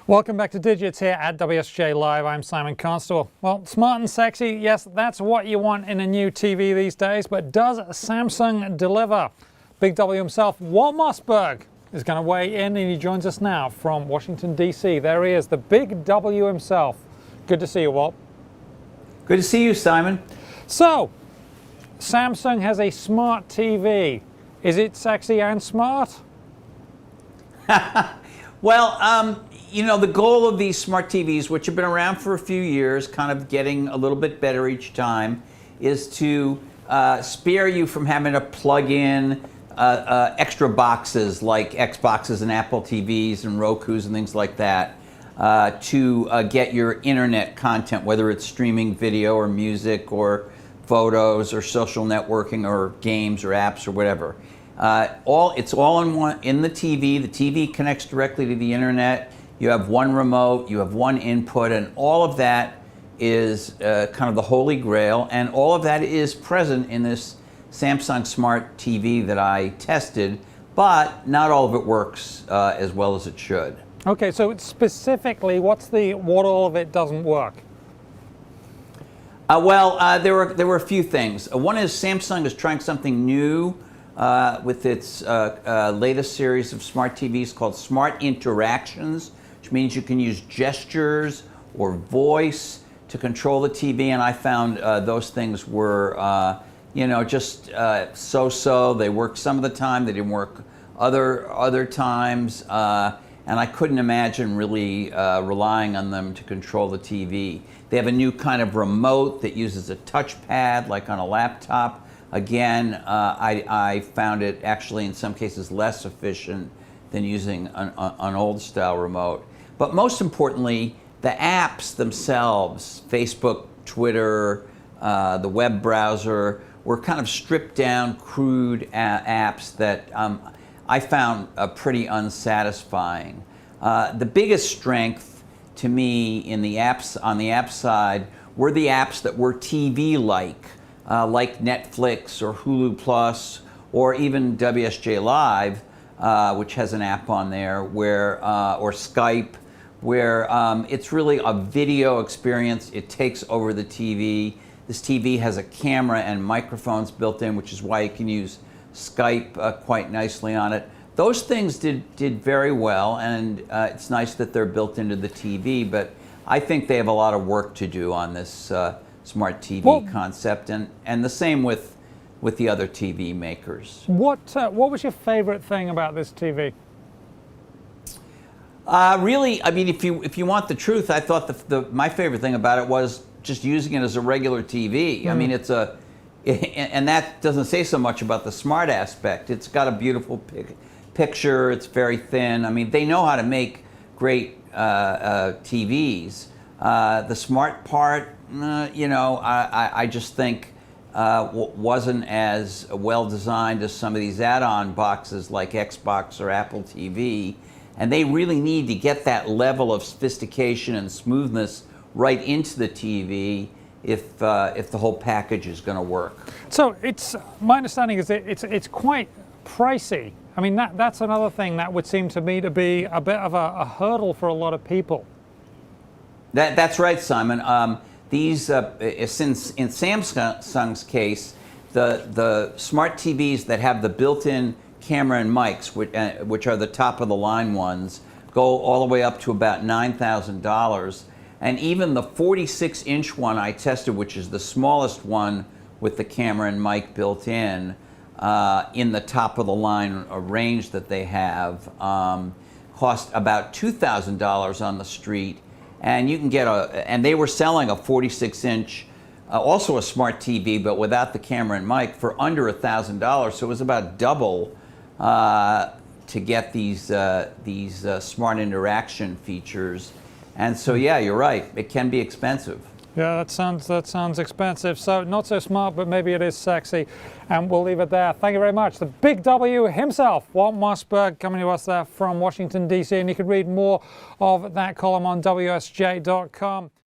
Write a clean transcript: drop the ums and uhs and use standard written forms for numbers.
Welcome back to Digits here at WSJ Live. I'm Simon Constable. Well, smart and sexy, yes, that's what you want in a new TV these days, but does Samsung deliver? Big W himself, Walt Mossberg, is going to weigh in, and he joins us now from Washington, D.C. There he is, the Big W himself. Good to see you, Walt. Good to see you, Simon. So, Samsung has a smart TV. Is it sexy and smart? Well, you know, the goal of these smart TVs, which have been around for a few years, kind of getting a little bit better each time, is to spare you from having to plug in extra boxes like Xboxes and Apple TVs and Rokus and things like that to get your internet content, whether it's streaming video or music or photos or social networking or games or apps or whatever. It's all in the TV. The TV connects directly to the internet. You have one remote, you have one input, and all of that is kind of the holy grail, and all of that is present in this Samsung Smart TV that I tested, but not all of it works as well as it should. Okay, so specifically, what all of it doesn't work? There were a few things. One is Samsung is trying something new with its latest series of smart TVs called Smart Interactions, which means you can use gestures or voice to control the TV, and I found those things were, just so-so. They worked some of the time, they didn't work other times, and I couldn't imagine really relying on them to control the TV. They have a new kind of remote that uses a touchpad, like on a laptop. Again, I found it actually in some cases less efficient than using an old style remote. But most importantly, the apps themselves, Facebook, Twitter, the web browser, were kind of stripped down, crude apps that I found pretty unsatisfying. The biggest strength to me in the apps, on the app side, were the apps that were TV-like. Like Netflix or Hulu Plus or even WSJ Live, which has an app on there, where or Skype, where it's really a video experience. It takes over the TV. This TV has a camera and microphones built in, which is why you can use Skype quite nicely on it. Those things did very well, and it's nice that they're built into the TV, but I think they have a lot of work to do on this smart TV concept, and the same with the other TV makers. What was your favorite thing about this TV? Really, I mean, if you want the truth, I thought my favorite thing about it was just using it as a regular TV. I mean, and that doesn't say so much about the smart aspect. It's got a beautiful picture. It's very thin. I mean, they know how to make great TVs. The smart part, I just think wasn't as well designed as some of these add-on boxes like Xbox or Apple TV, and they really need to get that level of sophistication and smoothness right into the TV if the whole package is going to work. So my understanding is that it's quite pricey. I mean, that's another thing that would seem to me to be a bit of a hurdle for a lot of people. That's right, Simon. Since in Samsung's case, the smart TVs that have the built-in camera and mics, which are the top of the line ones, go all the way up to about $9,000. And even the 46-inch one I tested, which is the smallest one with the camera and mic built in the top of the line range that they have, cost about $2,000 on the street. And you can get and they were selling a 46-inch, also a smart TV, but without the camera and mic, for under $1,000. So it was about double to get these smart interaction features. And so, yeah, you're right. It can be expensive. Yeah, that sounds expensive. So not so smart, but maybe it is sexy. And we'll leave it there. Thank you very much. The Big W himself, Walt Mossberg, coming to us there from Washington, D.C. And you can read more of that column on WSJ.com.